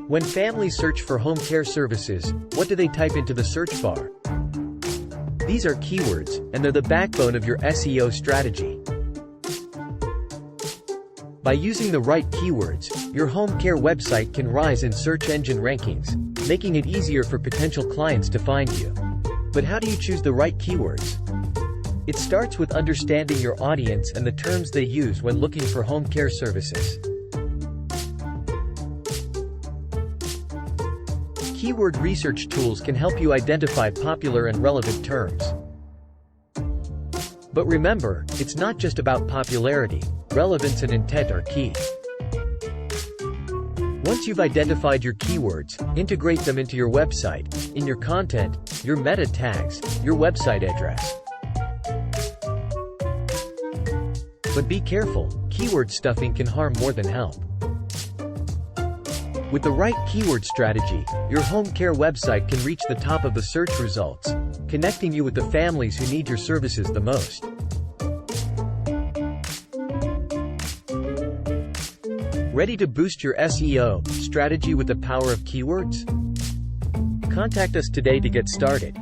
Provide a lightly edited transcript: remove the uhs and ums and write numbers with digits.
When families search for home care services, what do they type into the search bar? These are keywords, and they're the backbone of your SEO strategy. By using the right keywords, your home care website can rise in search engine rankings, making it easier for potential clients to find you. But how do you choose the right keywords? It starts with understanding your audience and the terms they use when looking for home care services. Keyword research tools can help you identify popular and relevant terms. But remember, it's not just about popularity. Relevance and intent are key. Once you've identified your keywords, integrate them into your website, in your content, your meta tags, your website address. But be careful, keyword stuffing can harm more than help. With the right keyword strategy, your home care website can reach the top of the search results, connecting you with the families who need your services the most. Ready to boost your SEO strategy with the power of keywords? Contact us today to get started.